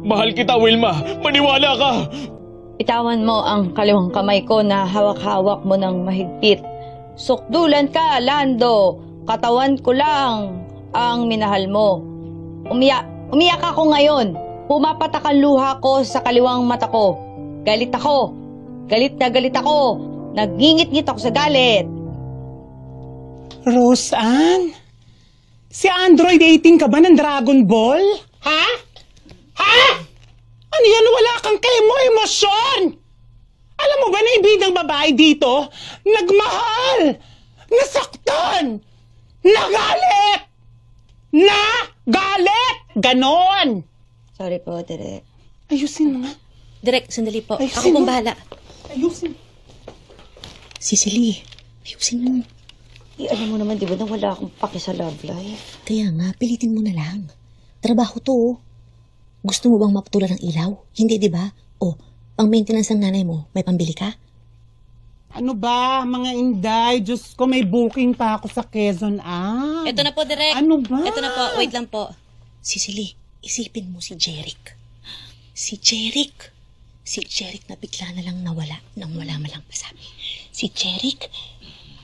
Mahal kita, Wilma. Maniwala ka. Bitawan mo ang kaliwang kamay ko na hawak-hawak mo ng mahigpit. Sukdulan ka, Lando. Katawan ko lang ang minahal mo. Umiyak ako ngayon. Pumapatak ang luha ko sa kaliwang mata ko. Galit ako. Galit na galit ako. Nagngingit-ngit ako sa galit. Roseanne? Si Android 18 ka ba ng Dragon Ball? Ha? Ha? Ano yan? Wala kang emosyon! Alam mo ba na ibidang babae dito? Nagmahal! Nasaktan! Nagalit! Nagalit! Ganon! Sorry po, Direk. Ayusin mo nga. Direk, sandali po. Ayusin Ako pong mo. bahala. Ayusin. Cecily, ayusin mo. Alam mo naman, di ba, na wala akong pake sa love life? Kaya nga, pilitin mo na lang. Trabaho to, oh. Gusto mo bang maputulan ng ilaw? Hindi, di ba? O, pang-maintenance ng nanay mo, may pambili ka? Ano ba, mga inday? Diyos ko, may booking pa ako sa Quezon, ah. Ito na po, Direk. Ano ba? Ito na po, wait lang po. Cecily, isipin mo si Jeric. Si Jeric. Si Jeric na bigla na lang nawala nang wala malang pasabi. Si Jeric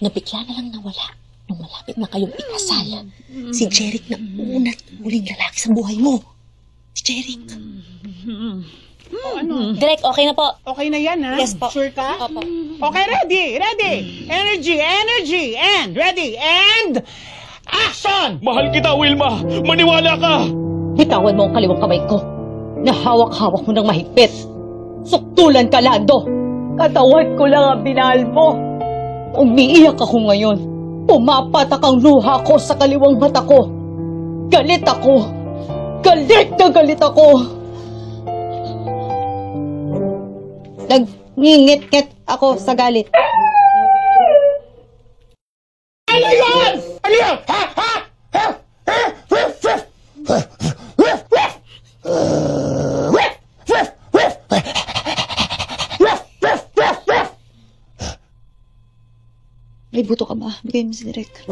na bigla na lang nawala nung malapit na kayong ikasal. Si Jeric na una't huling lalaki sa buhay mo. Si Jeric. Ano? Direk, okay na po. Okay na yan, ha? Yes po. Sure ka? Opo. Okay, ready! Energy! And ready! And action! Mahal kita, Wilma. Maniwala ka. Bitawan mo ang kaliwang kamay ko. Nahawak-hawak mo ng mahigpit. Suktulan ka, Lando. Katawan ko lang ang binahal mo. Umiiyak ako ngayon. Pumapatak ang luha ko sa kaliwang mata ko. Galit ako. Galit na galit ako. Nagngingit-ngit ako sa galit. Ano yan? Ano yan? Ha? Ha? Ha? May buto ka ba? Bigay mo si Direk.